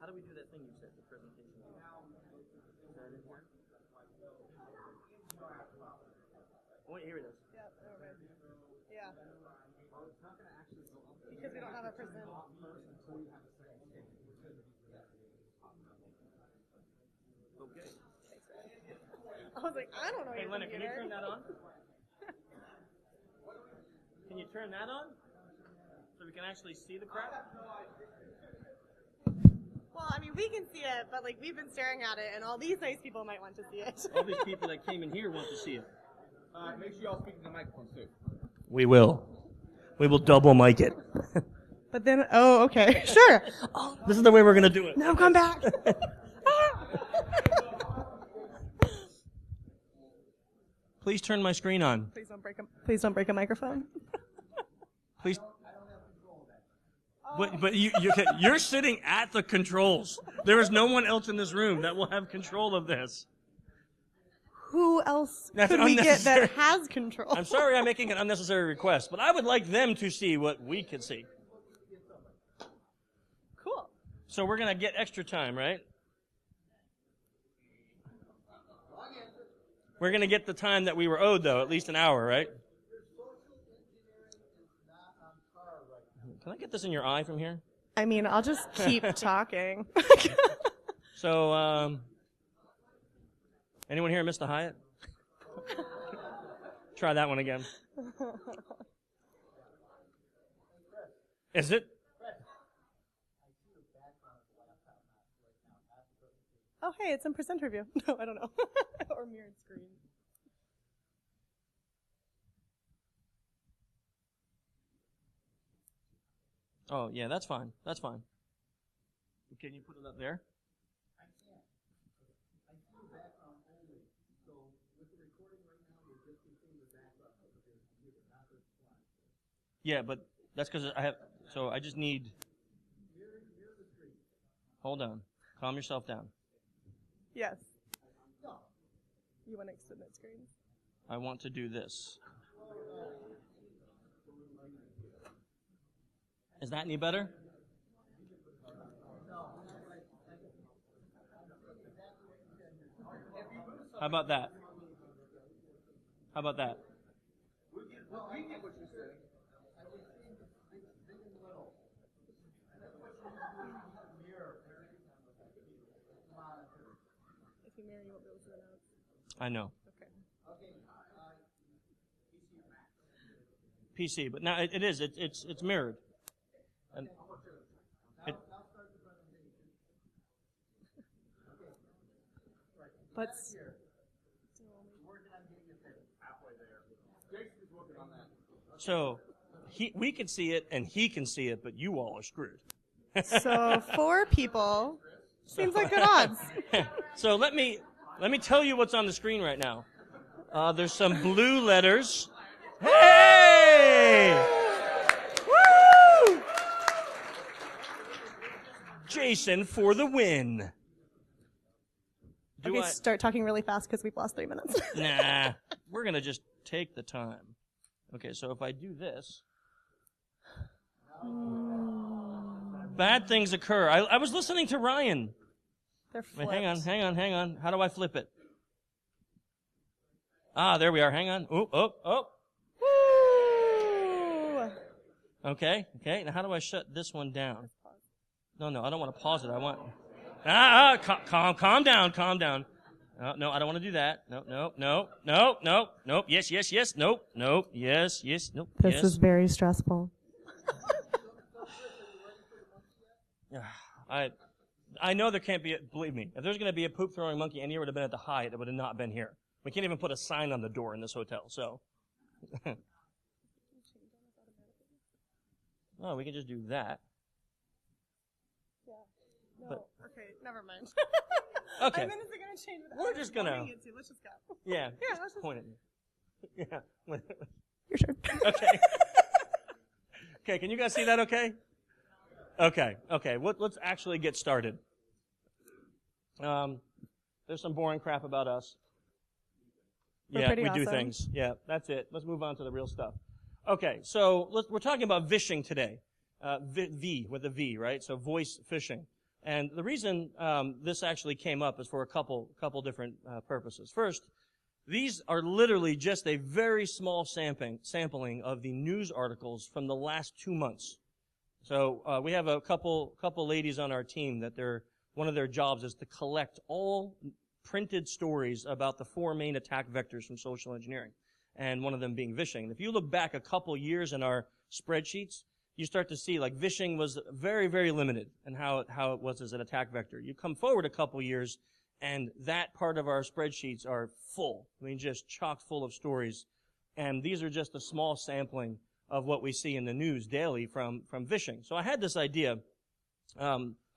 do we do that thing you said, the presentation? Is that in here? Wait, here it is. Yep, okay. Yeah. Because we don't have a present. Okay. I was like, I don't know. Hey, your Leonard, can you computer. turn that on? Can you turn that on? So we can actually see the crap? Well, I mean, we can see it, but like we've been staring at it, and all these nice people might want to see it. All these people that came in here want to see it. Make sure y'all speak to the microphone too. We will. We will double mic it. But then, oh, okay, sure. Oh, This is the way we're going to do it. no, come back. Please turn my screen on. Please don't break a microphone. Please. But you're sitting at the controls. There is no one else in this room that will have control of this. Who else That's could we get unnecessary. that has control? I'm sorry I'm making an unnecessary request, but I would like them to see what we can see. Cool. So we're going to get extra time, right? We're going to get the time that we were owed, though, at least an hour, right? Can I get this in your eye from here? I mean, I'll just keep talking. So, anyone here miss the Hyatt? Try that one again. Is it? Oh, hey, it's in presenter view. No, I don't know. Or mirrored screen. Oh, yeah, that's fine. That's fine. Can you put it up there? I can't. I see the background only. So with the recording right now, you're just seeing the background of the computer, not the slide. Yeah, but that's because I have. So I just need. Mirror the screen. Hold on. Calm yourself down. Yes. You want to extend that screen? I want to do this. Is that any better? How about that? How about that? We get what you're saying. If you mirror, you won't be able to see the notes. I know. Okay. PC, but now it is. It's mirrored. And Let's. so we can see it and he can see it, but you all are screwed. So 4 people. Seems like good odds. So let me tell you what's on the screen right now. There's some blue letters. Hey! Woo! Jason for the win. Okay, start talking really fast because we've lost 3 minutes. Nah, we're going to just take the time. Okay, so if I do this, bad things occur. I was listening to Ryan. They're Wait, flipped. hang on. How do I flip it? Ah, there we are. Hang on. Oh. Woo! Okay. Now how do I shut this one down? No, I don't want to pause it. I want... calm down. No, I don't want to do that. Nope. Yes. Nope. Yes. Nope. This is very stressful. I know there can't be, believe me, if there's going to be a poop-throwing monkey anywhere, it would have been at the Hyatt. It would have not been here. We can't even put a sign on the door in this hotel, so. Oh, we can just do that. Yeah. No. But- Okay, never mind. Okay. I mean, is it going to change? We're just gonna- Let's just go. Yeah. Yeah, let's just. Point at me. Yeah. You're sure. Okay. Okay, can you guys see that okay? Okay. Let's actually get started. There's some boring crap about us. We're Yeah, pretty we do awesome. things. Yeah, that's it. Let's move on to the real stuff. Okay, so we're talking about vishing today. V with a V, right? So voice phishing. And the reason this actually came up is for a couple different purposes. First, these are literally just a very small sampling of the news articles from the last 2 months. So we have a couple ladies on our team that one of their jobs is to collect all printed stories about the 4 main attack vectors from social engineering, and one of them being vishing. And if you look back a couple years in our spreadsheets, you start to see like vishing was very, very limited in how it was as an attack vector. You come forward a couple years, and that part of our spreadsheets are full. I mean, just chock full of stories. And these are just a small sampling of what we see in the news daily from vishing. So I had this idea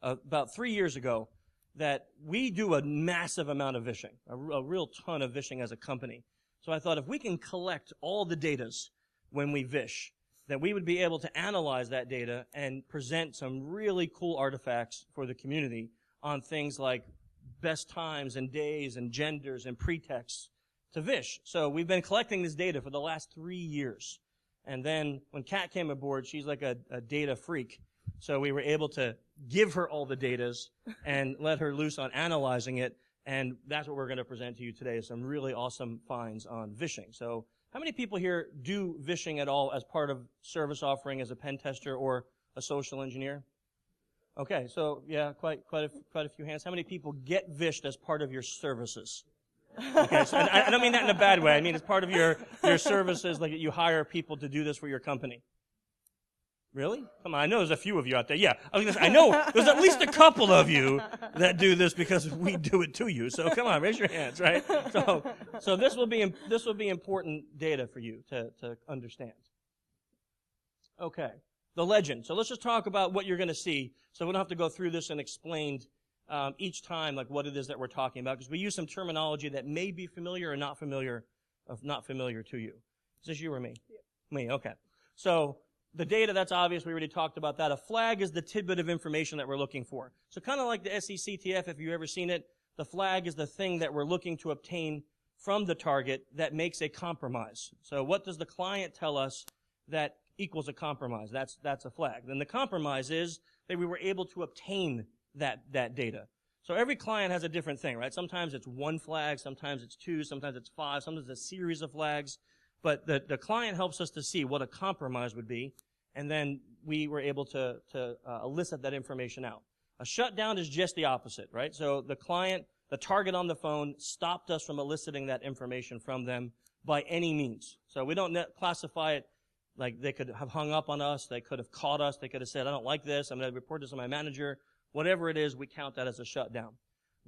about 3 years ago that we do a massive amount of vishing, a real ton of vishing as a company. So I thought if we can collect all the datas when we vish, that we would be able to analyze that data and present some really cool artifacts for the community on things like best times and days and genders and pretexts to vish. So we've been collecting this data for the last 3 years. And then when Kat came aboard, she's like a data freak. So we were able to give her all the datas and let her loose on analyzing it. And that's what we're going to present to you today, some really awesome finds on vishing. So how many people here do vishing at all as part of service offering as a pen tester or a social engineer? Okay, so yeah, quite a few hands. How many people get vished as part of your services? Okay, so I don't mean that in a bad way. I mean it's part of your services, like you hire people to do this for your company. Really? Come on, I know there's a few of you out there. Yeah, I know there's at least a couple of you that do this because we do it to you. So come on, raise your hands, right? So this will be important data for you to understand. Okay, the legend. So let's just talk about what you're going to see. So we don't have to go through this and explain each time like what it is that we're talking about, because we use some terminology that may be familiar or not familiar to you. Is this you or me? Yep. Me. Okay. So the data, that's obvious. We already talked about that. A flag is the tidbit of information that we're looking for. So kind of like the SECTF, if you've ever seen it, the flag is the thing that we're looking to obtain from the target that makes a compromise. So what does the client tell us that equals a compromise? That's a flag. Then the compromise is that we were able to obtain that data. So every client has a different thing, right? Sometimes it's 1 flag, sometimes it's 2, sometimes it's 5, sometimes it's a series of flags. But the client helps us to see what a compromise would be, and then we were able to elicit that information out. A shutdown is just the opposite, right? So the client, the target on the phone, stopped us from eliciting that information from them by any means. So we don't classify it like they could have hung up on us, they could have caught us, they could have said, I don't like this, I'm going to report this to my manager. Whatever it is, we count that as a shutdown.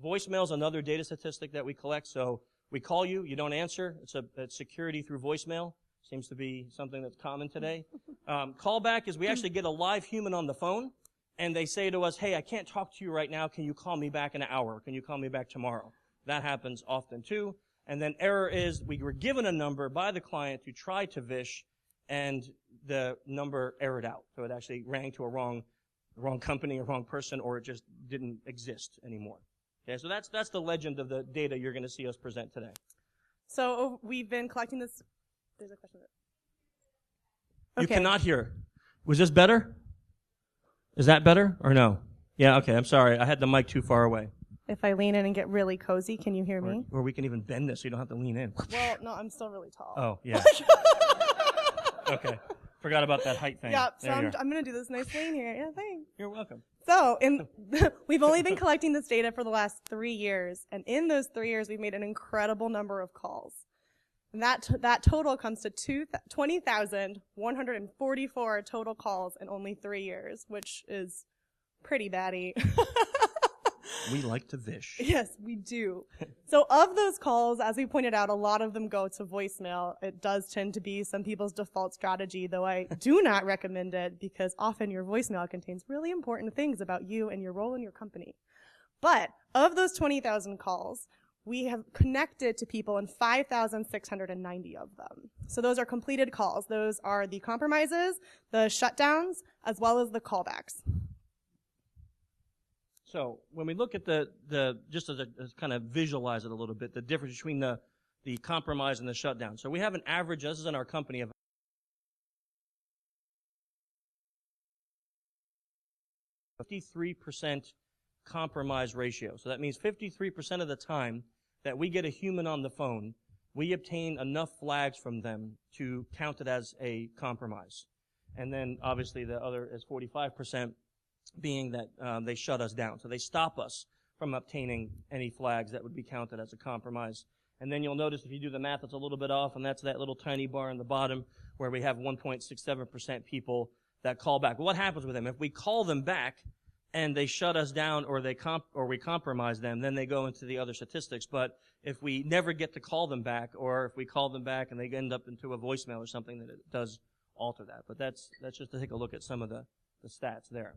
Voicemail is another data statistic that we collect, so we call you, you don't answer. It's security through voicemail. Seems to be something that's common today. Callback is we actually get a live human on the phone, and they say to us, hey, I can't talk to you right now. Can you call me back in an hour? Can you call me back tomorrow? That happens often too. And then error is we were given a number by the client to try to vish, and the number errored out. So it actually rang to a wrong company, a wrong person, or it just didn't exist anymore. Okay, so that's the legend of the data you're going to see us present today. So we've been collecting this. There's a question. You cannot hear. Was this better? Is that better or no? Yeah, okay, I'm sorry. I had the mic too far away. If I lean in and get really cozy, can you hear me? Or we can even bend this so you don't have to lean in. Well, no, I'm still really tall. Oh, yeah. Okay. Forgot about that height thing. Yeah, so I'm going to do this nice lean here. Yeah, thanks. You're welcome. So we've only been collecting this data for the last 3 years, and in those 3 years, we've made an incredible number of calls. And that total comes to 20,144 total calls in only 3 years, which is pretty batty. We like to vish. Yes, we do. So of those calls, as we pointed out, a lot of them go to voicemail. It does tend to be some people's default strategy, though I do not recommend it because often your voicemail contains really important things about you and your role in your company. But of those 20,000 calls, we have connected to people in 5,690 of them. So those are completed calls. Those are the compromises, the shutdowns, as well as the callbacks. So when we look at just as kind of visualize it a little bit, the difference between the compromise and the shutdown. So we have an average, this is in our company, of 53% compromise ratio. So that means 53% of the time that we get a human on the phone, we obtain enough flags from them to count it as a compromise. And then obviously the other is 45% being that they shut us down. So they stop us from obtaining any flags that would be counted as a compromise. And then you'll notice if you do the math, it's a little bit off, and that's that little tiny bar in the bottom where we have 1.67% people that call back. What happens with them? If we call them back and they shut us down or we compromise them, then they go into the other statistics. But if we never get to call them back, or if we call them back and they end up into a voicemail or something, then it does alter that. But that's just to take a look at some of the stats there.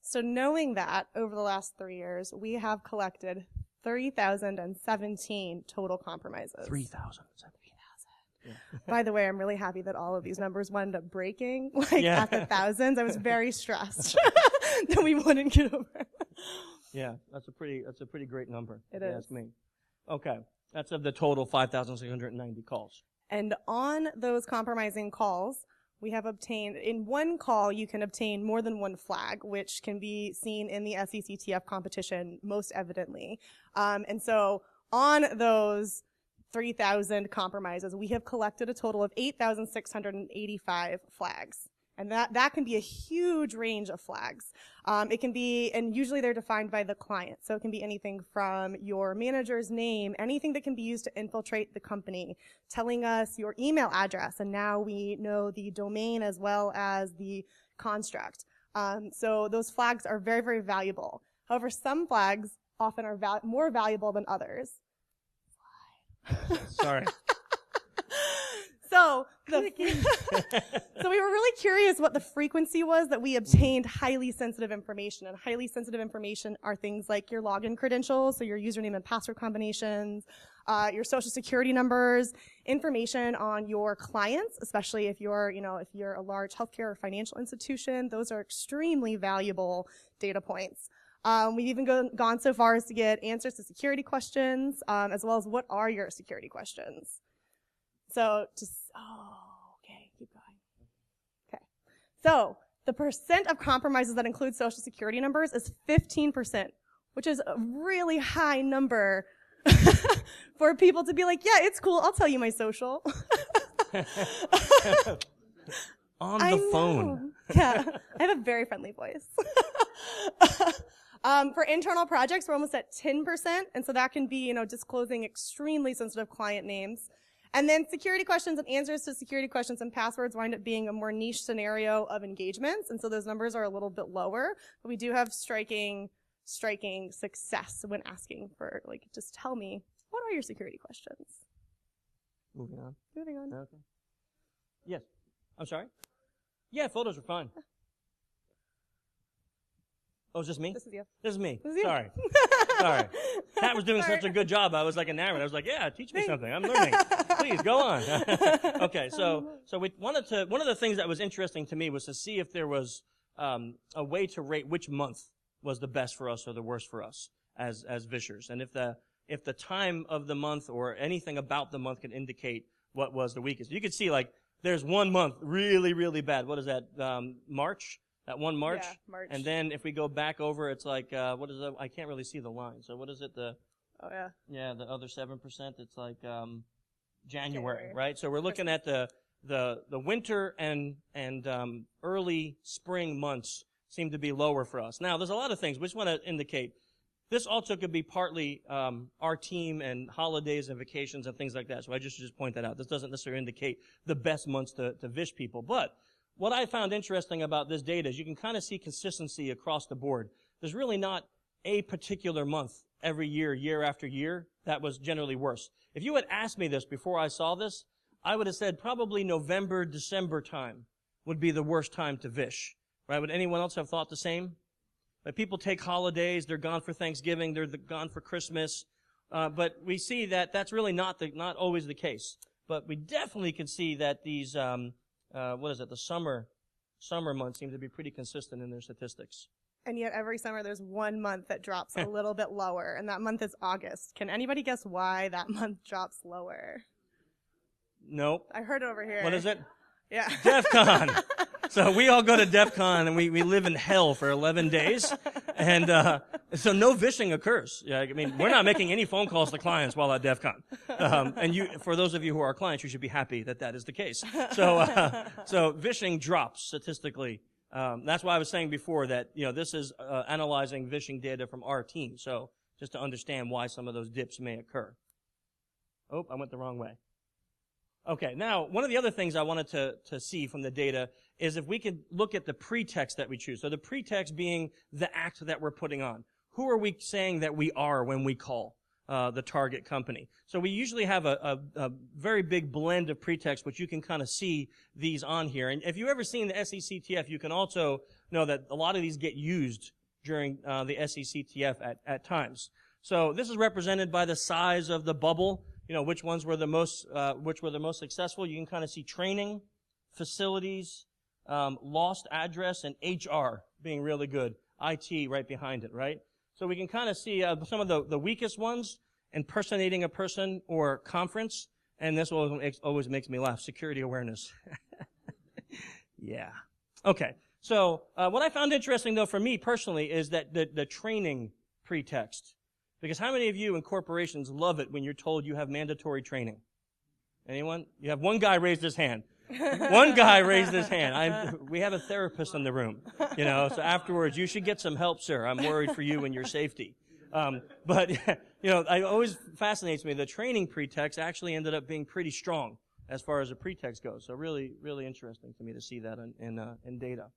So knowing that, over the last 3 years, we have collected 3,017 total compromises. 3,000. Yeah. By the way, I'm really happy that all of these numbers wound up breaking, at the thousands. I was very stressed that we wouldn't get over. Yeah, that's a pretty great number. It is. That's me. Okay, that's of the total 5,690 calls. And on those compromising calls, we have obtained, in one call, you can obtain more than one flag, which can be seen in the SECTF competition most evidently. And so on those 3,000 compromises, we have collected a total of 8,685 flags. And that can be a huge range of flags. It can be, and usually they're defined by the client. So it can be anything from your manager's name, anything that can be used to infiltrate the company, telling us your email address, and now we know the domain as well as the construct. So those flags are very, very valuable. However, some flags often are more valuable than others. Sorry. So we were really curious what the frequency was that we obtained highly sensitive information. And highly sensitive information are things like your login credentials, so your username and password combinations, your social security numbers, information on your clients, especially if you're a large healthcare or financial institution. Those are extremely valuable data points. We've even gone so far as to get answers to security questions, as well as what are your security questions. So okay, keep going. Okay. So the percent of compromises that include social security numbers is 15%, which is a really high number for people to be like, yeah, it's cool, I'll tell you my social. On the phone. Yeah, I have a very friendly voice. For internal projects, we're almost at 10%, and so that can be, disclosing extremely sensitive client names. And then security questions and answers to security questions and passwords wind up being a more niche scenario of engagements, and so those numbers are a little bit lower. But we do have striking success when asking for, just tell me, what are your security questions? Moving on. Okay. Yes. I'm sorry? Yeah, photos are fine. Oh, is this me? This is you. This is me. This is you. Sorry. Sorry. Kat was doing such a good job. I was like enamored. I was like, yeah, teach me something. I'm learning. Please, go on. Okay, so we wanted to, one of the things that was interesting to me was to see if there was a way to rate which month was the best for us or the worst for us as vishers. And if the time of the month or anything about the month can indicate what was the weakest. You could see, there's one month really, really bad. What is that? March? That one March? Yeah, March. And then if we go back over, it's what is it? I can't really see the line. So what is it? Oh, yeah. Yeah, the other 7%, it's January, right? So we're looking at the winter and early spring months seem to be lower for us. Now, there's a lot of things. We just want to indicate this also could be partly our team and holidays and vacations and things like that. So I just point that out. This doesn't necessarily indicate the best months to vish people, but what I found interesting about this data is you can kind of see consistency across the board. There's really not a particular month every year, year after year, that was generally worse. If you had asked me this before I saw this, I would have said probably November, December time would be the worst time to vish. Right? Would anyone else have thought the same? Like people take holidays, they're gone for Thanksgiving, they're gone for Christmas, but we see that that's really not always the case. But we definitely can see that these the summer months seem to be pretty consistent in their statistics. And yet every summer there's one month that drops a little bit lower, and that month is August. Can anybody guess why that month drops lower? Nope. I heard it over here. What is it? Yeah. DEF CON. So we all go to DEF CON and we live in hell for 11 days. And, so no vishing occurs. Yeah, I mean, we're not making any phone calls to clients while at DEF CON. And for those of you who are clients, you should be happy that that is the case. So vishing drops statistically. That's why I was saying before that, this is, analyzing vishing data from our team. So just to understand why some of those dips may occur. Oh, I went the wrong way. Okay, now, one of the other things I wanted to see from the data is if we could look at the pretext that we choose. So the pretext being the act that we're putting on. Who are we saying that we are when we call the target company? So we usually have a very big blend of pretexts, which you can kind of see these on here. And if you've ever seen the SECTF, you can also know that a lot of these get used during the SECTF at times. So this is represented by the size of the bubble. Which ones were the most successful. You can kind of see training, facilities, lost address, and HR being really good. IT right behind it, right? So we can kind of see some of the weakest ones: impersonating a person or conference. And this always makes me laugh: security awareness. Yeah. Okay. So what I found interesting, though, for me personally, is that the training pretext. Because how many of you in corporations love it when you're told you have mandatory training? Anyone? You have one guy raised his hand. One guy raised his hand. We have a therapist in the room, so afterwards, you should get some help, sir. I'm worried for you and your safety. But it always fascinates me. The training pretext actually ended up being pretty strong as far as the pretext goes. So really, really interesting to me to see that in data.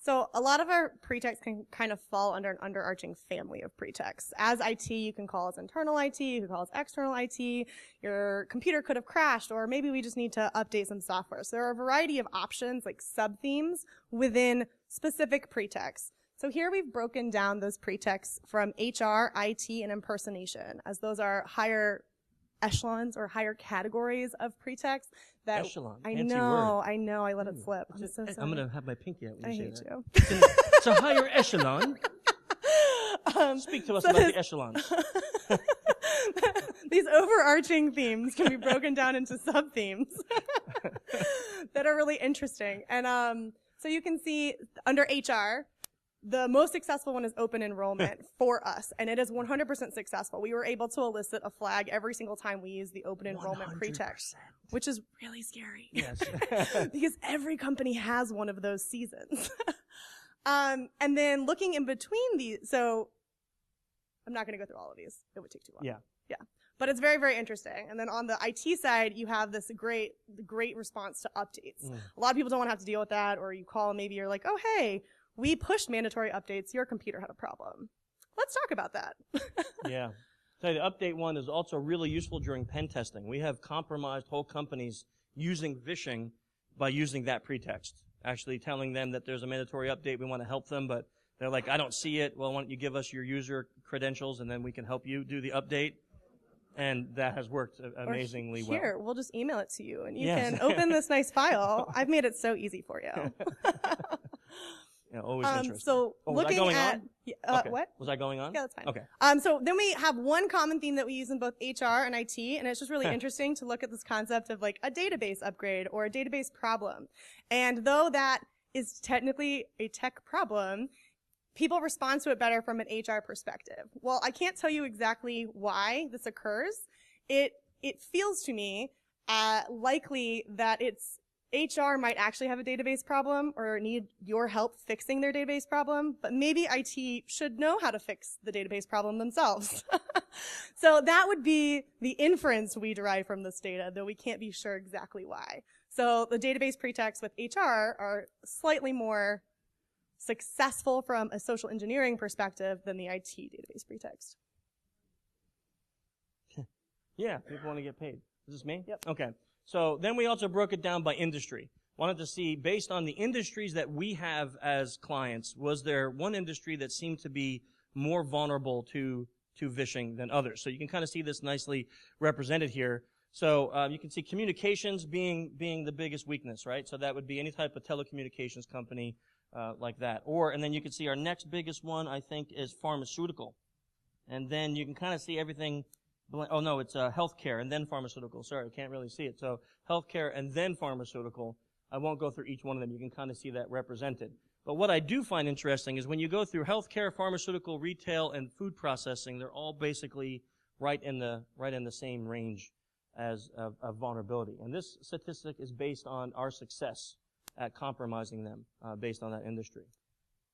So a lot of our pretexts can kind of fall under an underarching family of pretexts. As IT, you can call us internal IT, you can call us external IT, your computer could have crashed, or maybe we just need to update some software. So there are a variety of options, like sub-themes, within specific pretexts. So here we've broken down those pretexts from HR, IT, and impersonation, as those are higher echelons or higher categories of pretext. That Echelon. I Fancy know, word. I let it slip. I'm so sorry. I'm going to have my pinky out when I you hate say you. that. It's a higher echelon. Speak to us about the echelons. These overarching themes can be broken down into sub-themes that are really interesting. And so you can see under HR, the most successful one is open enrollment for us, and it is 100% successful. We were able to elicit a flag every single time we use the open enrollment 100%. pretext, which is really scary. Yes. Because every company has one of those seasons. And then looking in between these, so I'm not going to go through all of these. It would take too long. Yeah. But it's very, very interesting. And then on the IT side, you have this great response to updates. A lot of people don't want to have to deal with that, or you call and maybe you're like, oh, hey, we pushed mandatory updates. Your computer had a problem. Let's talk about that. Yeah. So the update one is also really useful during pen testing. We have compromised whole companies using vishing by using that pretext. Actually telling them that there's a mandatory update, we want to help them, but they're like, I don't see it. Well, why don't you give us your user credentials and then we can help you do the update. And that has worked amazingly well. Here, we'll just email it to you and you Yes. can open this nice file. I've made it so easy for you. Yeah, always interesting. So was I looking going at on? Okay. what? Was I going on? Yeah, that's fine. Okay. So then we have one common theme that we use in both HR and IT, and it's just really interesting to look at this concept of like a database upgrade or a database problem. And though that is technically a tech problem, people respond to it better from an HR perspective. Well, I can't tell you exactly why this occurs. It feels to me likely that it's HR might actually have a database problem or need your help fixing their database problem, but maybe IT should know how to fix the database problem themselves. So that would be the inference we derive from this data, though we can't be sure exactly why. So the database pretexts with HR are slightly more successful from a social engineering perspective than the IT database pretext. Yeah, people want to get paid. Is this me? Yep. Okay. So then we also broke it down by industry. Wanted to see, based on the industries that we have as clients, was there one industry that seemed to be more vulnerable to vishing than others? So you can kind of see this nicely represented here. So you can see communications being the biggest weakness, right? So that would be any type of telecommunications company like that. And then you can see our next biggest one, I think, is pharmaceutical. And then you can kind of see everything. Oh, no, it's healthcare and then pharmaceutical. Sorry, I can't really see it. So healthcare and then pharmaceutical I won't go through each one of them. You can kind of see that represented. But what I do find interesting is when you go through healthcare, pharmaceutical, retail, and food processing, they're all basically right in the same range as of vulnerability. And this statistic is based on our success at compromising them based on that industry.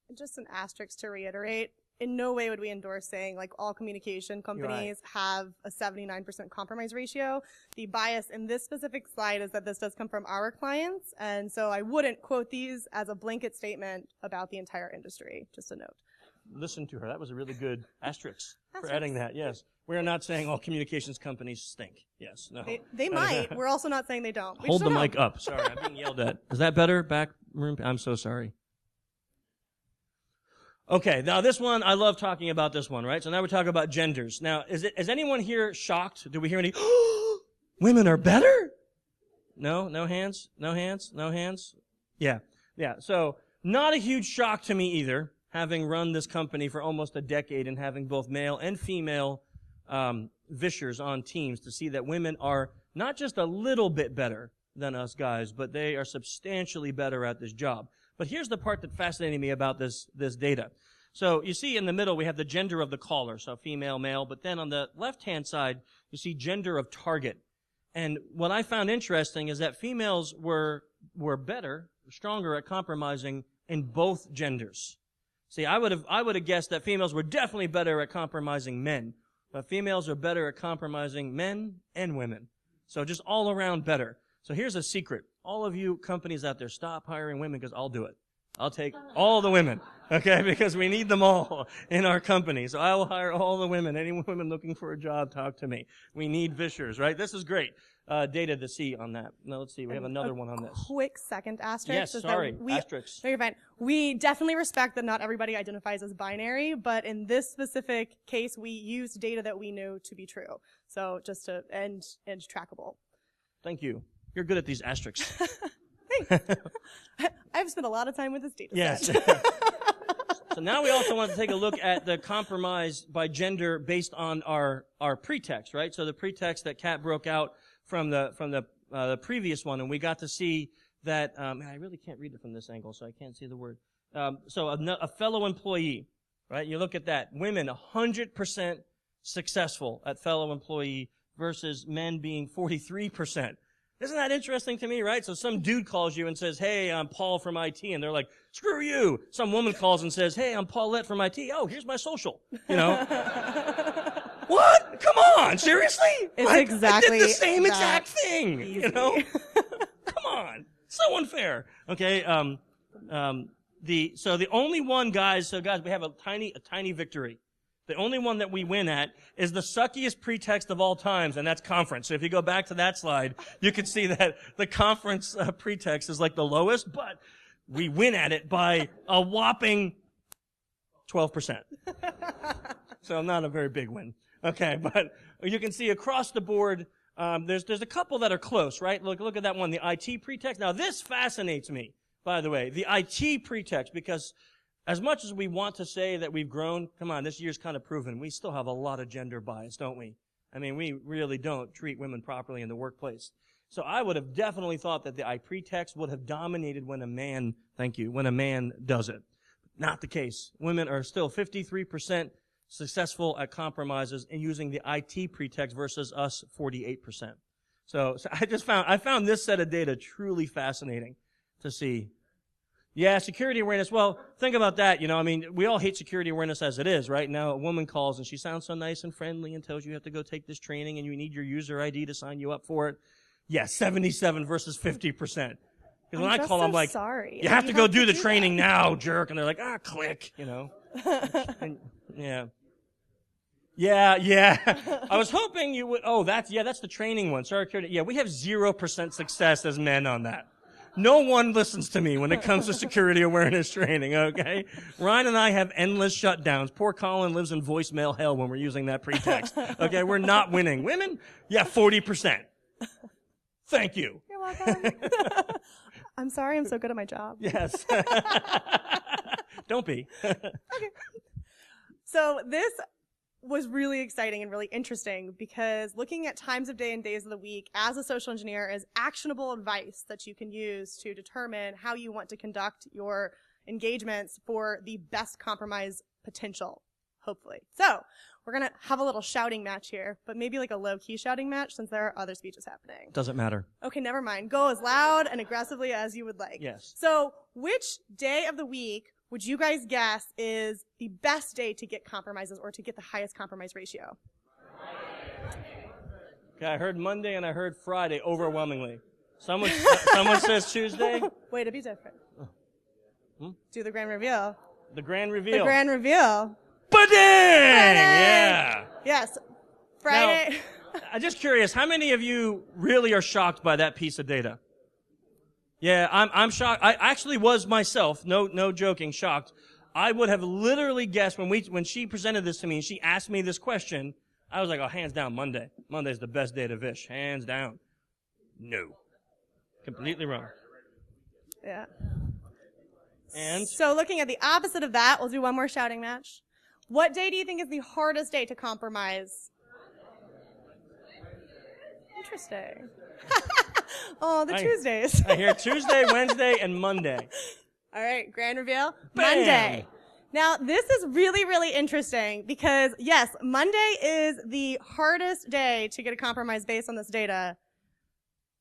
And just an asterisk to reiterate, in no way would we endorse saying like all communication companies have a 79% compromise ratio. The bias in this specific slide is that this does come from our clients, and so I wouldn't quote these as a blanket statement about the entire industry, just a note. Listen to her. That was a really good asterisk for adding that, yes. We are not saying all communications companies stink. Yes, no. They might. We're also not saying they don't. Hold the mic up. Sorry, I'm being yelled at. Is that better? Back room? I'm so sorry. Okay, now this one, I love talking about this one, right? So now we're talking about genders. Now, is anyone here shocked? Do we hear any, women are better? No? No hands? No hands? No hands? Yeah. So, not a huge shock to me either, having run this company for almost a decade and having both male and female vishers on teams to see that women are not just a little bit better than us guys, but they are substantially better at this job. But here's the part that fascinated me about this data. So you see in the middle we have the gender of the caller, so female, male, but then on the left-hand side you see gender of target. And what I found interesting is that females were better, stronger at compromising in both genders. See, I would have guessed that females were definitely better at compromising men, but females are better at compromising men and women. So just all around better. So here's a secret. All of you companies out there, stop hiring women because I'll do it. I'll take all the women, okay, because we need them all in our company. So I will hire all the women. Any women looking for a job, talk to me. We need vishers, right? This is great data to see on that. Now, let's see. We have another one on this. Quick second asterisk. Yes, sorry, asterisk. No, you're fine. We definitely respect that not everybody identifies as binary, but in this specific case, we used data that we knew to be true. So just to end trackable. Thank you. You're good at these asterisks. Thanks. I've spent a lot of time with this data set. Yes. So now we also want to take a look at the compromise by gender based on our pretext, right? So the pretext that Kat broke out from the previous one, and we got to see that. I really can't read it from this angle, so I can't see the word. So a fellow employee, right? You look at that. Women 100% successful at fellow employee versus men being 43%. Isn't that interesting to me, right? So some dude calls you and says, hey, I'm Paul from IT. And they're like, screw you. Some woman calls and says, hey, I'm Paulette from IT. Oh, here's my social. You know? What? Come on. Seriously? It's exactly I did the same exact thing. Easy. You know? Come on. So unfair. Okay. So the only one, guys, we have a tiny victory. The only one that we win at is the suckiest pretext of all times, and that's conference. So if you go back to that slide, you can see that the conference pretext is like the lowest, but we win at it by a whopping 12%. So not a very big win. Okay, but you can see across the board, there's a couple that are close, right? Look at that one, the IT pretext. Now this fascinates me, by the way, the IT pretext, because as much as we want to say that we've grown, come on, this year's kind of proven, we still have a lot of gender bias, don't we? I mean, we really don't treat women properly in the workplace. So I would have definitely thought that the I pretext would have dominated when a man does it. Not the case. Women are still 53% successful at compromises and using the IT pretext versus us 48%. So I found this set of data truly fascinating to see. Yeah, security awareness. Well, think about that. I mean, we all hate security awareness as it is, right? Now a woman calls and she sounds so nice and friendly and tells you have to go take this training and you need your user ID to sign you up for it. Yeah, 77 versus 50%. Because when I call, I'm like, sorry. You have to go do the training now, jerk. And they're like, click, and, yeah. Yeah. I was hoping you would, that's the training one. Sorry, yeah, we have 0% success as men on that. No one listens to me when it comes to security awareness training, okay? Ryan and I have endless shutdowns. Poor Colin lives in voicemail hell when we're using that pretext. Okay, we're not winning. Women? Yeah, 40%. Thank you. You're welcome. I'm sorry I'm so good at my job. Yes. Don't be. Okay. So this was really exciting and really interesting because looking at times of day and days of the week as a social engineer is actionable advice that you can use to determine how you want to conduct your engagements for the best compromise potential, hopefully. So we're going to have a little shouting match here, but maybe like a low-key shouting match since there are other speeches happening. Doesn't matter. Okay, never mind. Go as loud and aggressively as you would like. Yes. So which day of the week would you guys guess is the best day to get compromises or to get the highest compromise ratio? Okay, I heard Monday and I heard Friday overwhelmingly. Someone says Tuesday. Way to be different. Do the grand reveal. The grand reveal. The grand reveal. Ba-ding! Yeah. Yes. Friday. Now, I'm just curious, how many of you really are shocked by that piece of data? Yeah, I'm shocked. I actually was myself, no joking, shocked. I would have literally guessed when she presented this to me and she asked me this question, I was like, oh, hands down, Monday. Monday's the best day to Vish. Hands down. No. Completely wrong. Yeah. And? So looking at the opposite of that, we'll do one more shouting match. What day do you think is the hardest day to compromise? Interesting. Oh, the Tuesdays. I hear Tuesday, Wednesday, and Monday. All right, grand reveal. Bam! Monday. Now, this is really, really interesting because, yes, Monday is the hardest day to get a compromise based on this data.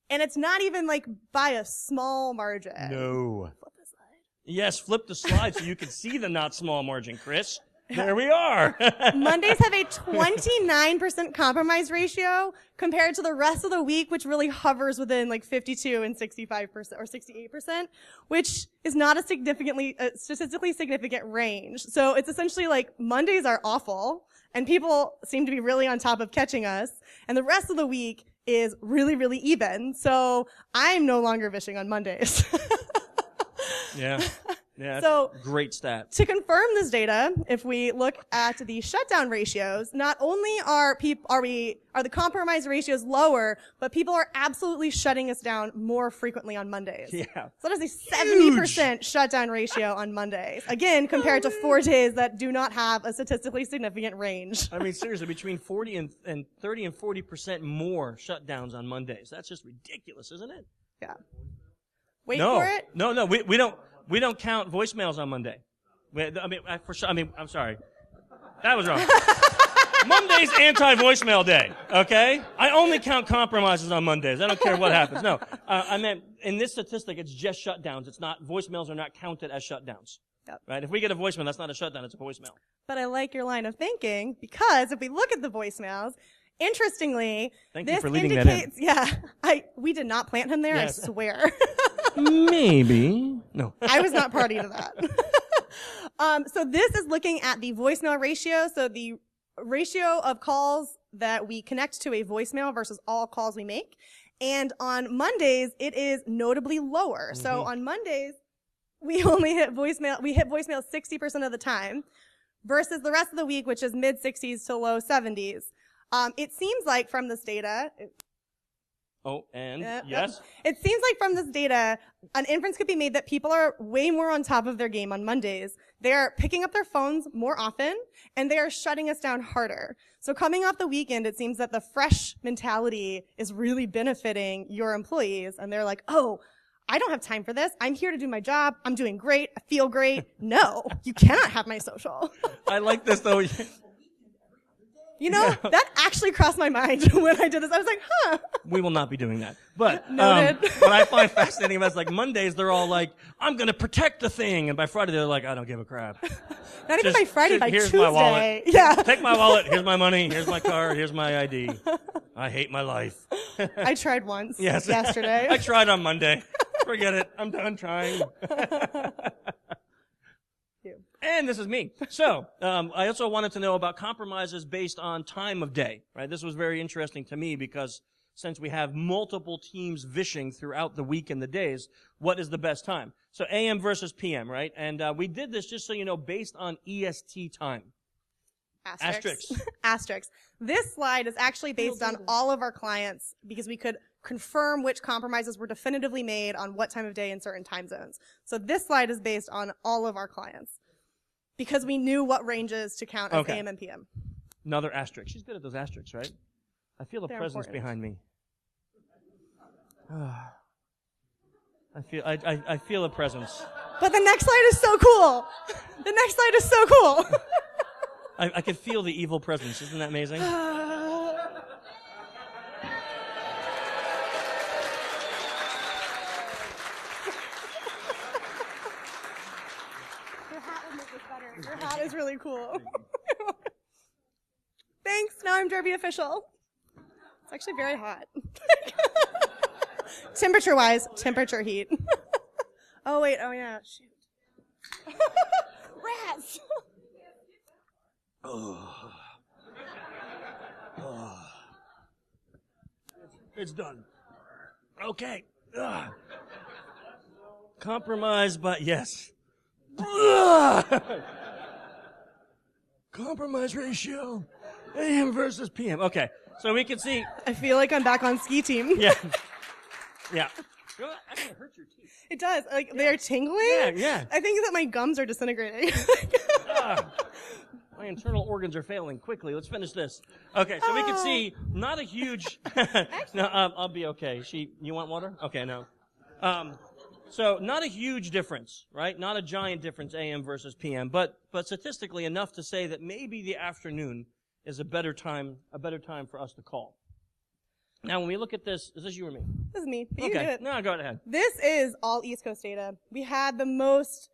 And it's not even like by a small margin. No. Flip the slide. Yes, flip the slide so you can see the not small margin, Chris. There we are. Mondays have a 29% compromise ratio compared to the rest of the week, which really hovers within like 52 and 65% or 68%, which is not a statistically significant range. So it's essentially like Mondays are awful and people seem to be really on top of catching us, and the rest of the week is really, really even. So I'm no longer vishing on Mondays. Yeah. Yeah, so great stat. To confirm this data, if we look at the shutdown ratios, not only are the compromise ratios lower, but people are absolutely shutting us down more frequently on Mondays. Yeah. So that is a 70% shutdown ratio on Mondays. Again, compared to 4 days that do not have a statistically significant range. I mean, seriously, between 40 and 30 and 40% more shutdowns on Mondays. That's just ridiculous, isn't it? Yeah. Wait for it. No, we don't count voicemails on Monday. I'm sorry. That was wrong. Monday's anti-voicemail day, okay? I only count compromises on Mondays. I don't care what happens. No, I meant in this statistic, it's just shutdowns. It's not, voicemails are not counted as shutdowns. Yep. Right? If we get a voicemail, that's not a shutdown, it's a voicemail. But I like your line of thinking because if we look at the voicemails, interestingly, Thank you for leaving that in. indicates, yeah, we did not plant him there, Yes. I swear. Maybe. No. I was not party to that. So this is looking at the voicemail ratio. So the ratio of calls that we connect to a voicemail versus all calls we make. And on Mondays, it is notably lower. Mm-hmm. So on Mondays, we only hit voicemail 60% of the time versus the rest of the week, which is mid 60s to low 70s. It seems like from this data, yes? It seems like from this data, an inference could be made that people are way more on top of their game on Mondays. They're picking up their phones more often, and they are shutting us down harder. So coming off the weekend, it seems that the fresh mentality is really benefiting your employees, and they're like, oh, I don't have time for this. I'm here to do my job. I'm doing great. I feel great. No, you cannot have my social. I like this, though. You know, that actually crossed my mind when I did this. I was like, huh. We will not be doing that. But Noted. What I find fascinating about it is like Mondays, they're all like, I'm going to protect the thing. And by Friday, they're like, I don't give a crap. Not even by Friday, by here's Tuesday. My wallet. Yeah. Take my wallet. Here's my money. Here's my card. Here's my ID. I hate my life. I tried once yes. yesterday. I tried on Monday. Forget it. I'm done trying. And this is me. So, I also wanted to know about compromises based on time of day, right? This was very interesting to me because since we have multiple teams vishing throughout the week and the days, what is the best time? So AM versus PM, right? And we did this just so you know based on EST time. Asterisks. Asterisks. This slide is actually based on all of our clients because we could confirm which compromises were definitively made on what time of day in certain time zones. So this slide is based on all of our clients because we knew what ranges to count as AM and PM. Another asterisk. She's good at those asterisks, right? I feel a They're presence important. behind me. I feel a presence. But the next slide is so cool. The next slide is so cool. I can feel the evil presence. Isn't that amazing? Your hat would make this better. Your hat is really cool. Thanks. Now I'm Derby official. It's actually very hot. Temperature-wise, temperature heat. Oh, wait. Oh, yeah. Shoot. Rats. It's done. Okay. Compromise, but yes. Compromise ratio. AM versus PM. Okay. So we can see. I feel like I'm back on ski team. Yeah. Yeah. Actually, it hurts your teeth. It does. Like, they're tingling. Yeah, yeah. I think that my gums are disintegrating. My internal organs are failing. Quickly, let's finish this. Okay, so we can see not a huge. No, I'll be okay. You want water? Okay, no. So not a huge difference, right? Not a giant difference, AM versus PM, but statistically enough to say that maybe the afternoon is a better time for us to call. Now, when we look at this, is this you or me? This is me. But you Okay, can do it. no, go ahead. This is all East Coast data. We had the most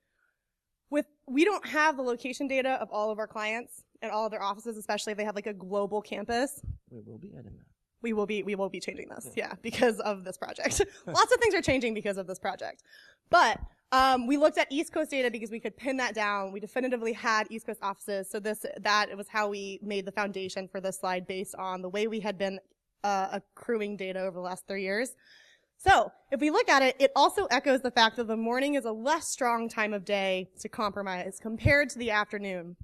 we don't have the location data of all of our clients and all of their offices, especially if they have like a global campus. We will be adding that. We will be changing this, yeah, because of this project. Lots of things are changing because of this project. But we looked at East Coast data because we could pin that down. We definitively had East Coast offices, so that was how we made the foundation for this slide based on the way we had been accruing data over the last 3 years. So if we look at it, it also echoes the fact that the morning is a less strong time of day to compromise compared to the afternoon.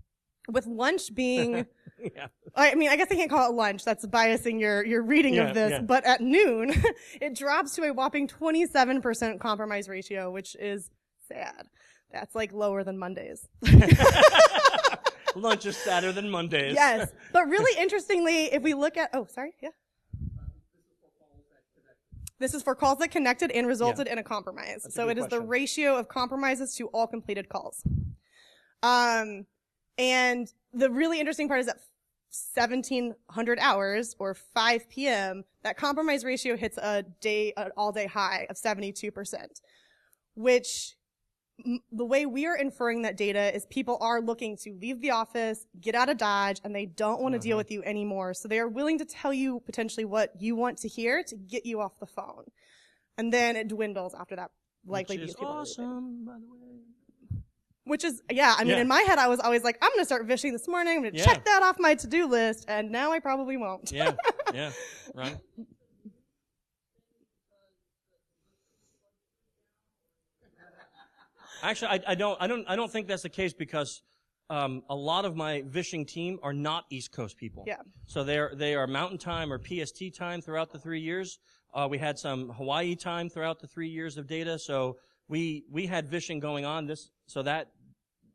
With lunch being, Yeah. I mean, I guess I can't call it lunch. That's biasing your reading of this. Yeah. But at noon, it drops to a whopping 27% compromise ratio, which is sad. That's like lower than Mondays. Lunch is sadder than Mondays. Yes. But really interestingly, if we look at, yeah. This is for calls that connected and resulted in a compromise. That's a So good it is the question. ratio of compromises to all completed calls. And the really interesting part is that 1,700 hours or 5 p.m., that compromise ratio hits an all-day high of 72%, which the way we are inferring that data is people are looking to leave the office, get out of Dodge, and they don't want to deal with you anymore. So they are willing to tell you potentially what you want to hear to get you off the phone. And then it dwindles after that, likely Which is because people are leaving. awesome, by the way. Which is, yeah, I mean, Yeah. in my head, I was always like, I'm going to start vishing this morning. I'm going to Yeah. check that off my to-do list. And now I probably won't. Yeah, yeah, right. Actually, I don't think that's the case because a lot of my vishing team are not East Coast people. Yeah. So they are Mountain Time or PST time throughout the 3 years. We had some Hawaii time throughout the 3 years of data. So we had vishing going on so that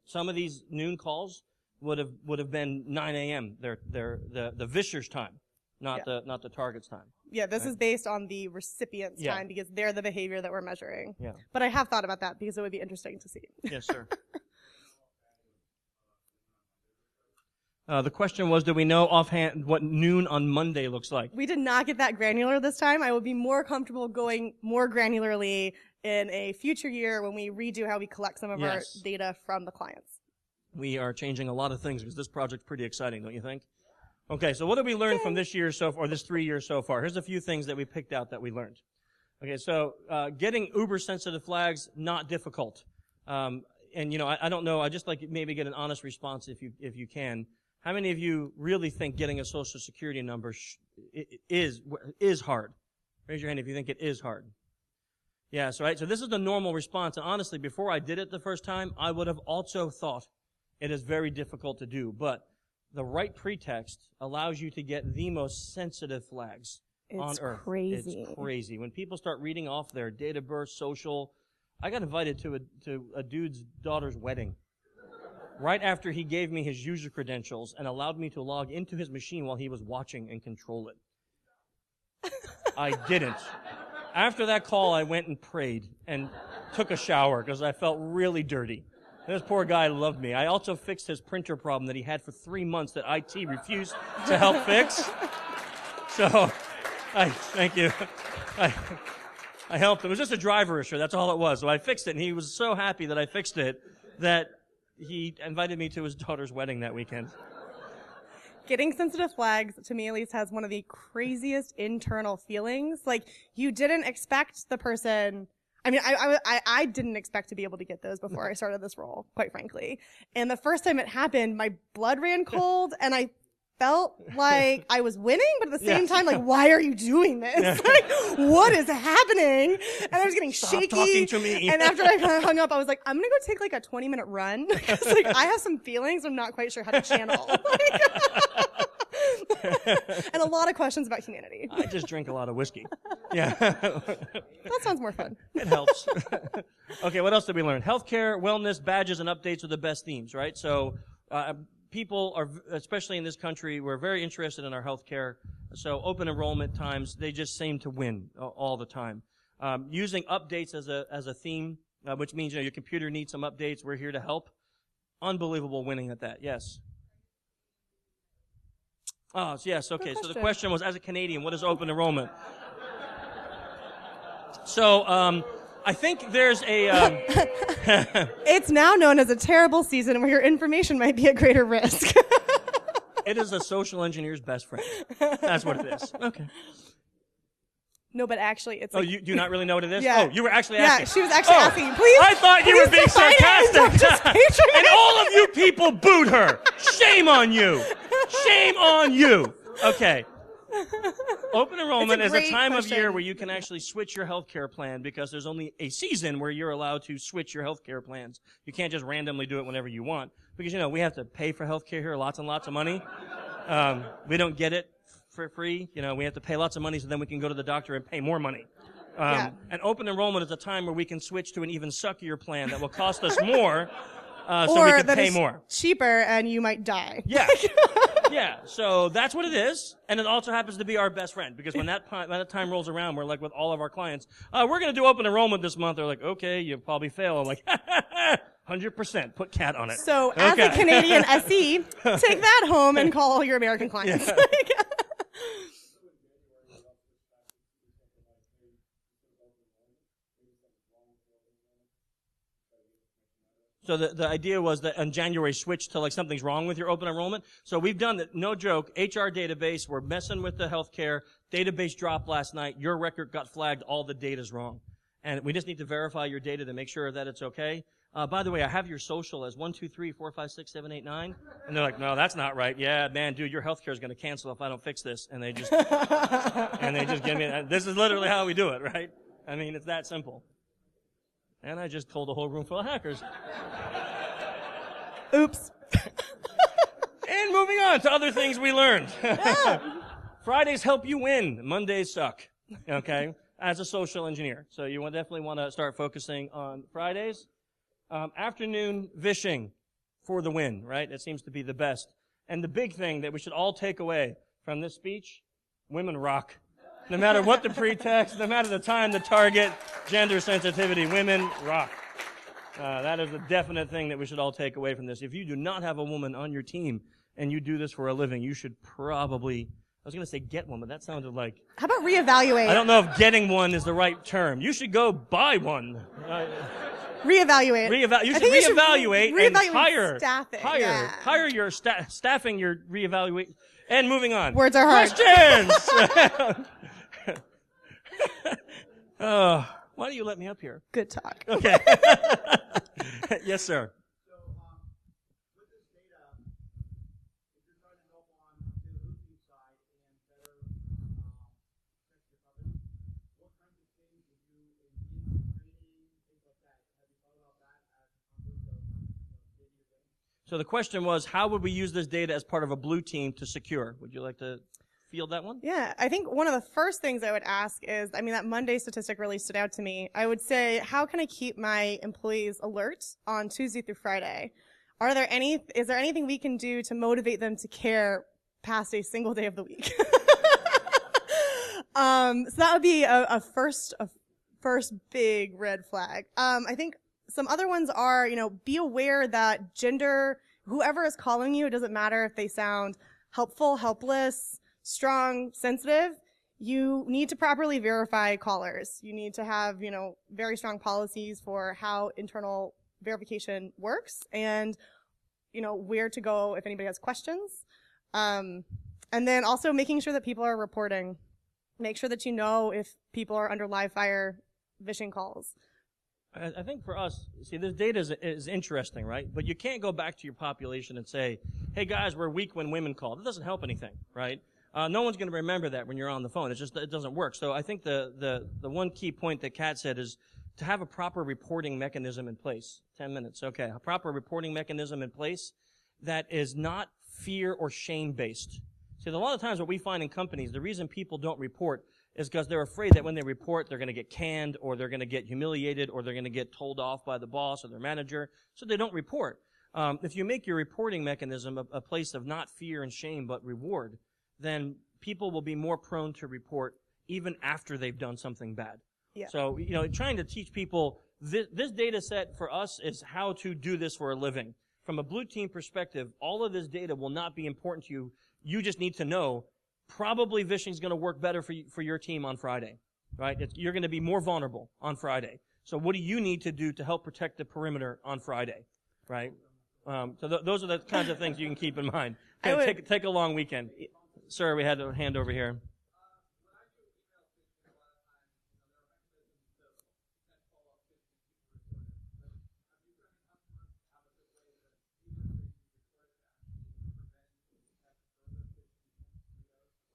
some of these noon calls would have been 9 a.m. The visher's time, not the target's time. Yeah, this Right. is based on the recipient's Yeah. time because they're the behavior that we're measuring. Yeah. But I have thought about that because it would be interesting to see. Yes, sir. The question was, do we know offhand what noon on Monday looks like? We did not get that granular this time. I would be more comfortable going more granularly in a future year when we redo how we collect some of our Yes. data from the clients. We are changing a lot of things because this project's pretty exciting, don't you think? Okay, so what did we learn from this year or this 3 years so far? Here's a few things that we picked out that we learned. Okay, so getting uber sensitive flags, not difficult. And I don't know. I just like maybe get an honest response if you can. How many of you really think getting a social security number is hard? Raise your hand if you think it is hard. Yeah, so this is the normal response. And honestly, before I did it the first time, I would have also thought it is very difficult to do. But the right pretext allows you to get the most sensitive flags on earth. Crazy. It's crazy. When people start reading off their date of birth, social, I got invited to a dude's daughter's wedding. right after he gave me his user credentials and allowed me to log into his machine while he was watching and control it. I didn't. After that call, I went and prayed and took a shower because I felt really dirty. This poor guy loved me. I also fixed his printer problem that he had for 3 months that IT refused to help fix. So, thank you. I helped him. It was just a driver issue. That's all it was. So I fixed it, and he was so happy that I fixed it that he invited me to his daughter's wedding that weekend. Getting sensitive flags, to me at least, has one of the craziest internal feelings. Like, you didn't expect the person... I mean, I didn't expect to be able to get those before I started this role, quite frankly. And the first time it happened, my blood ran cold, and I felt like I was winning, but at the same time, like, why are you doing this? Like, what is happening? And I was getting shaky. Stop talking to me. And after I hung up, I was like, I'm gonna go take like a 20-minute run, because like, I have some feelings I'm not quite sure how to channel. And a lot of questions about humanity. I just drink a lot of whiskey. Yeah. That sounds more fun. It helps. Okay, what else did we learn? Healthcare, wellness, badges, and updates are the best themes, right? So, people are, especially in this country, we're very interested in our healthcare. So open enrollment times, they just seem to win all the time. Using updates as a theme, which means, your computer needs some updates. We're here to help. Unbelievable winning at that. Yes. Oh, yes. Okay. So the question was, as a Canadian, what is open enrollment? So, I think there's a... It's now known as a terrible season where your information might be at greater risk. It is a social engineer's best friend. That's what it is. Okay. No, but actually, it's like... you do not really know what it is? Yeah. Oh, you were actually asking. Yeah, she was actually asking. Please. I thought you were being sarcastic. And all of you people booed her. Shame on you. Shame on you. Okay. Open enrollment is a time of year where you can actually switch your healthcare plan, because there's only a season where you're allowed to switch your healthcare plans. You can't just randomly do it whenever you want, because, we have to pay for healthcare here, lots and lots of money. We don't get it for free. We have to pay lots of money so then we can go to the doctor and pay more money. And open enrollment is a time where we can switch to an even suckier plan that will cost us more, so we can pay more. Cheaper, and you might die. Yeah. Yeah, so that's what it is, and it also happens to be our best friend, because when that time rolls around, we're like with all of our clients, we're going to do open enrollment this month. They're like, okay, you'll probably fail. I'm like, 100%, put cat on it. So as a Canadian SE, take that home and call all your American clients. Yeah. So the idea was that in January switch to like something's wrong with your open enrollment. So we've done that, no joke, HR database, we're messing with the healthcare, database dropped last night, your record got flagged, all the data's wrong. And we just need to verify your data to make sure that it's okay. By the way, I have your social as 1, 2, 3, 4, 5, 6, 7, 8, 9. And they're like, no, that's not right. Yeah, man, dude, your healthcare is going to cancel if I don't fix this. And they just give me, this is literally how we do it, right? I mean, it's that simple. And I just told a whole room full of hackers. Oops. And moving on to other things we learned. Fridays help you win. Mondays suck. Okay? As a social engineer. So you definitely want to start focusing on Fridays. Afternoon vishing for the win, right? It seems to be the best. And the big thing that we should all take away from this speech, women rock. No matter what the pretext, no matter the time, the target, gender sensitivity, women rock. That is a definite thing that we should all take away from this. If you do not have a woman on your team and you do this for a living, you should probably, I was going to say get one, but that sounded like... How about reevaluate? I don't know if getting one is the right term. You should go buy one. Reevaluate. You should reevaluate and hire. Staffing. Hire your staffing your reevaluate. And moving on. Words are hard. Questions! Why do you let me up here? Good talk. Okay. Yes, sir. So, with this data, if you're trying to help on the hosting side and better protect your company, what kinds of things would you in training, things like that? Have you thought about that as a concept of data you're getting? So the question was, how would we use this data as part of a blue team to secure? Would you like to field that one? Yeah, I think one of the first things I would ask is, that Monday statistic really stood out to me. I would say, how can I keep my employees alert on Tuesday through Friday? is there anything we can do to motivate them to care past a single day of the week? So that would be a first big red flag. I think some other ones are, be aware that gender, whoever is calling you, it doesn't matter if they sound helpful, helpless, strong, sensitive. You need to properly verify callers. You need to have, very strong policies for how internal verification works and, where to go if anybody has questions. And then also making sure that people are reporting. Make sure that you know if people are under live fire vishing calls. I think for us, see, this data is interesting, right? But you can't go back to your population and say, hey guys, we're weak when women call. That doesn't help anything, right? No one's going to remember that when you're on the phone. It doesn't work. So I think the one key point that Kat said is to have a proper reporting mechanism in place. 10 minutes. Okay. A proper reporting mechanism in place that is not fear or shame based. See, a lot of times what we find in companies, the reason people don't report is because they're afraid that when they report, they're going to get canned or they're going to get humiliated or they're going to get told off by the boss or their manager. So they don't report. If you make your reporting mechanism a place of not fear and shame but reward, then people will be more prone to report even after they've done something bad. Yeah. So, trying to teach people this data set for us is how to do this for a living. From a blue team perspective, all of this data will not be important to you. You just need to know probably vishing is going to work better for your team on Friday, right? You're going to be more vulnerable on Friday. So what do you need to do to help protect the perimeter on Friday, right? So those are the kinds of things you can keep in mind. Take a long weekend. Sir, we had a hand over here.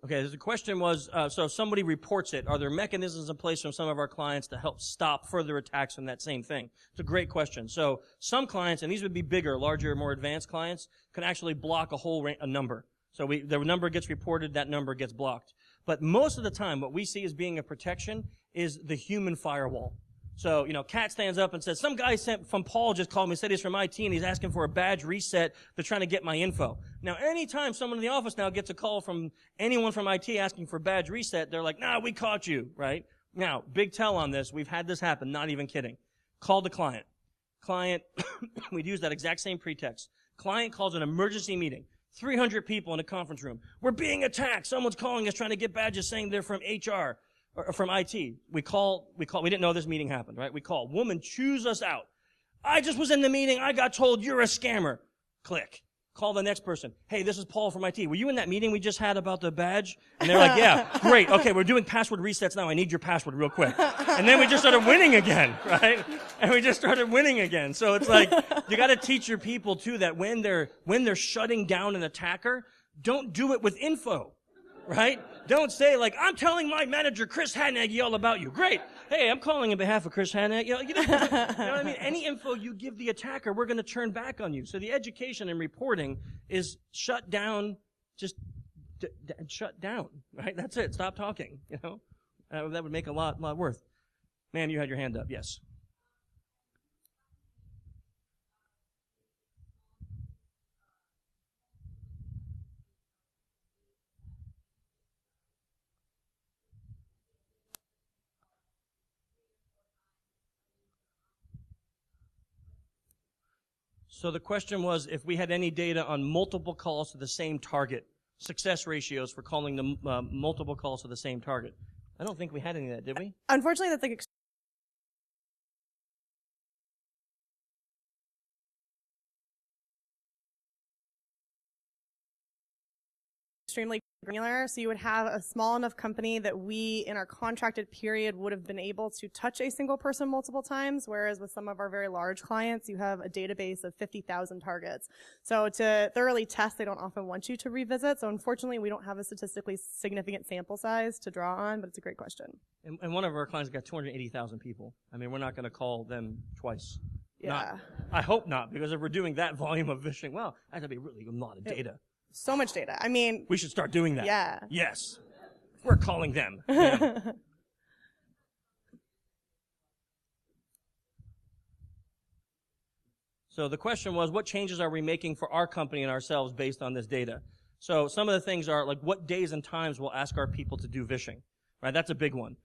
Okay, the question was, so if somebody reports it, are there mechanisms in place from some of our clients to help stop further attacks from that same thing? It's a great question. So some clients, and these would be bigger, larger, more advanced clients, can actually block a number. So the number gets reported, that number gets blocked. But most of the time, what we see as being a protection is the human firewall. So, Kat stands up and says, some guy from Paul just called me, said he's from IT, and he's asking for a badge reset. They're trying to get my info. Now, anytime someone in the office now gets a call from anyone from IT asking for badge reset, they're like, nah, we caught you, right? Now, big tell on this. We've had this happen, not even kidding. Call the client. Client, we'd use that exact same pretext. Client calls an emergency meeting. 300 people in a conference room. We're being attacked. Someone's calling us trying to get badges saying they're from HR. Or from IT. We didn't know this meeting happened, right? We call. Woman chews us out. I just was in the meeting. I got told you're a scammer. Click. Call the next person. Hey, this is Paul from IT. Were you in that meeting we just had about the badge? And they're like, yeah, great. Okay, we're doing password resets now. I need your password real quick. And then we just started winning again, right? And we just started winning again. So it's like, you gotta teach your people too that when they're shutting down an attacker, don't do it with info. Right? Don't say like, I'm telling my manager, Chris Hadnagy, all about you. Great. Hey, I'm calling on behalf of Chris Hadnagy. You know what I mean? Any info you give the attacker, we're going to turn back on you. So the education and reporting is shut down, just shut down, right? That's it. Stop talking, That would make a lot worth. Man, you had your hand up. Yes. So the question was if we had any data on multiple calls to the same target, success ratios for calling the multiple calls to the same target. I don't think we had any of that, did we? Unfortunately, that's like extremely granular. So you would have a small enough company that we, in our contracted period, would have been able to touch a single person multiple times, whereas with some of our very large clients, you have a database of 50,000 targets. So to thoroughly test, they don't often want you to revisit. So unfortunately, we don't have a statistically significant sample size to draw on, but it's a great question. And one of our clients got 280,000 people. I mean, we're not going to call them twice. Yeah. I hope not, because if we're doing that volume of vishing, well, that'd be really a lot of data. So much data. I mean, we should start doing that. Yeah. Yes. We're calling them. Yeah. So the question was, what changes are we making for our company and ourselves based on this data? So some of the things are like, what days and times we'll ask our people to do vishing, right? That's a big one.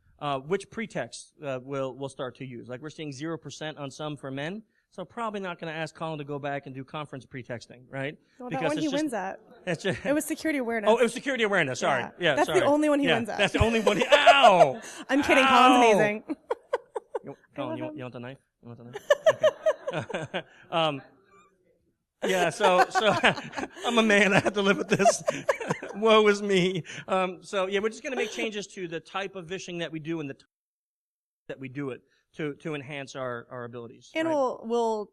Which pretexts we'll start to use. Like we're seeing 0% on some for men, so probably not going to ask Colin to go back and do conference pretexting, right? Well, that one he wins at. It was security awareness. Oh, it was security awareness. Sorry. Yeah, that's sorry. the only one he wins at. That's the only one. Ow! I'm kidding. Ow! Colin's amazing. Colin, you want the knife? You want the knife? Okay. Yeah, so I'm a man. I have to live with this. Woe is me. So yeah, we're just going to make changes to the type of vishing that we do and the time that we do it to enhance our abilities. And right? we'll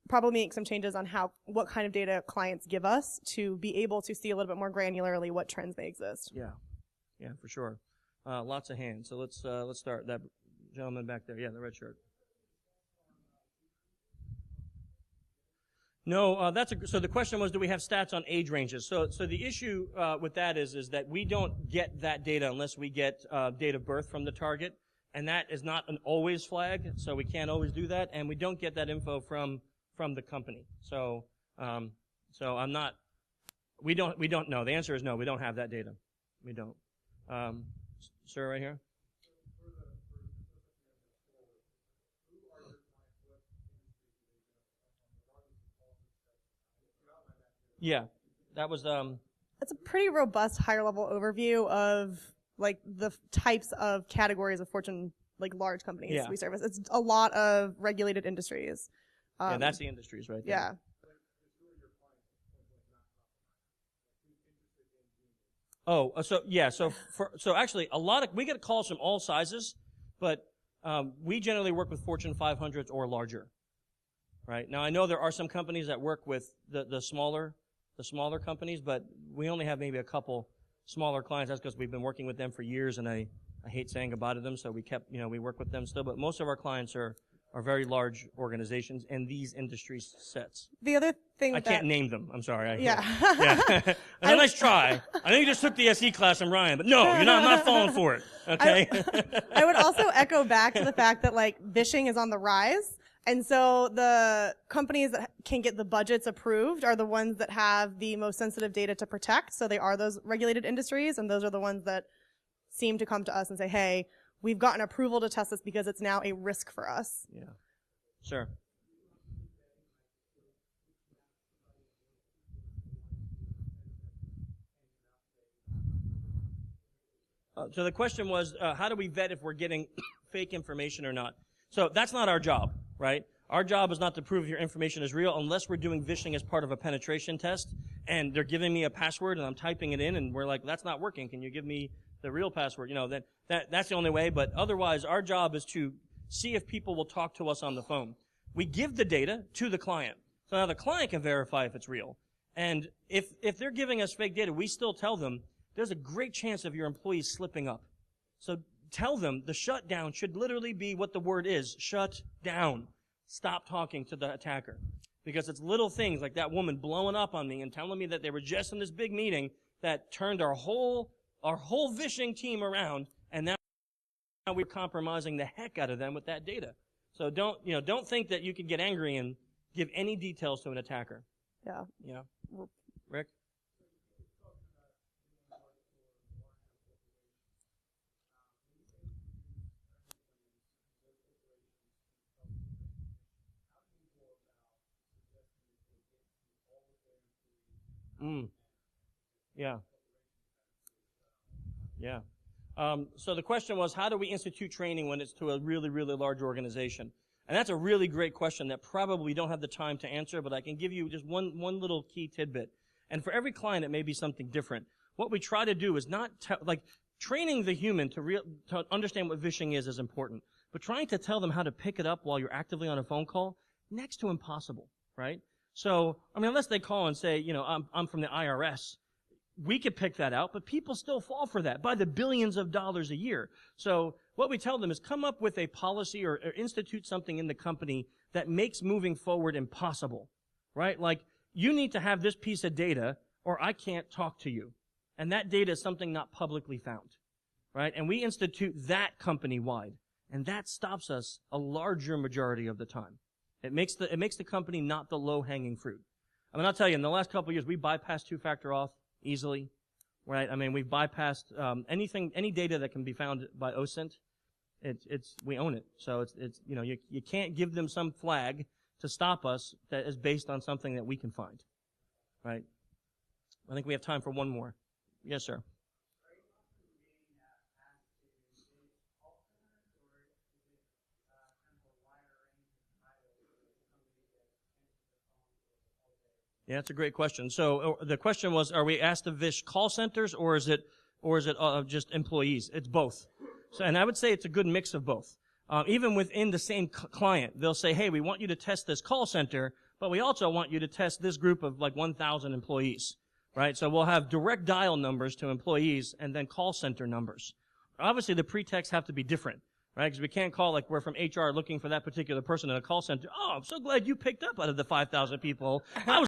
probably make some changes on what kind of data clients give us to be able to see a little bit more granularly what trends may exist. Yeah, for sure. Lots of hands. So let's start. That gentleman back there. Yeah, the red shirt. No, so the question was, do we have stats on age ranges? So the issue with that is that we don't get that data unless we get date of birth from the target, and that is not an always flag, so we can't always do that, and we don't get that info from the company. So we don't know. The answer is no, we don't have that data. We don't. Sir, right here. Yeah, that was. It's a pretty robust, higher-level overview of like the types of categories of Fortune, like large companies we service. It's a lot of regulated industries. Yeah, that's the industries right there. Yeah. Oh, so actually, we get calls from all sizes, but we generally work with Fortune 500s or larger. Right now, I know there are some companies that work with the smaller companies, but we only have maybe a couple smaller clients. That's because we've been working with them for years, and I hate saying goodbye to them, so we work with them still. But most of our clients are very large organizations in these industry sets. The other thing I can't name them. I'm sorry. Yeah. A nice try. I know you just took the SE class from Ryan, but no, you're not. I'm not falling for it. Okay. I would also echo back to the fact that like vishing is on the rise. And so the companies that can get the budgets approved are the ones that have the most sensitive data to protect. So they are those regulated industries, and those are the ones that seem to come to us and say, hey, we've gotten approval to test this because it's now a risk for us. Yeah. Sure. So the question was, how do we vet if we're getting fake information or not? So that's not our job, right? Our job is not to prove if your information is real unless we're doing vishing as part of a penetration test and they're giving me a password and I'm typing it in and we're like, that's not working. Can you give me the real password? Then that's the only way. But otherwise, our job is to see if people will talk to us on the phone. We give the data to the client. So now the client can verify if it's real. And if they're giving us fake data, we still tell them there's a great chance of your employees slipping up. So tell them the shutdown should literally be what the word is. Shut down. Stop talking to the attacker. Because it's little things like that woman blowing up on me and telling me that they were just in this big meeting that turned our whole vishing team around, and now we're compromising the heck out of them with that data. So don't think that you can get angry and give any details to an attacker. Yeah. Yeah. Rick? Yeah. Yeah. So the question was, how do we institute training when it's to a really, really large organization? And that's a really great question that probably we don't have the time to answer, but I can give you just one little key tidbit. And for every client, it may be something different. What we try to do is not training the human to understand what vishing is important, but trying to tell them how to pick it up while you're actively on a phone call, next to impossible, right? So, unless they call and say, I'm from the IRS, we could pick that out, but people still fall for that by the billions of dollars a year. So what we tell them is come up with a policy or institute something in the company that makes moving forward impossible, right? Like, you need to have this piece of data or I can't talk to you. And that data is something not publicly found, right? And we institute that company-wide. And that stops us a larger majority of the time. It makes the company not the low-hanging fruit. I mean, I'll tell you, in the last couple of years, we bypassed two-factor auth easily, right? I mean, we've bypassed any data that can be found by OSINT. We own it. So it's you can't give them some flag to stop us that is based on something that we can find, right? I think we have time for one more. Yes, sir. Yeah, that's a great question. So the question was, are we asked to vish call centers or is it just employees? It's both. So, and I would say it's a good mix of both. Even within the same client, they'll say, hey, we want you to test this call center, but we also want you to test this group of like 1,000 employees, right? So we'll have direct dial numbers to employees and then call center numbers. Obviously, the pretexts have to be different, right? Because we can't call like we're from HR looking for that particular person in a call center. Oh, I'm so glad you picked up out of the 5,000 people. I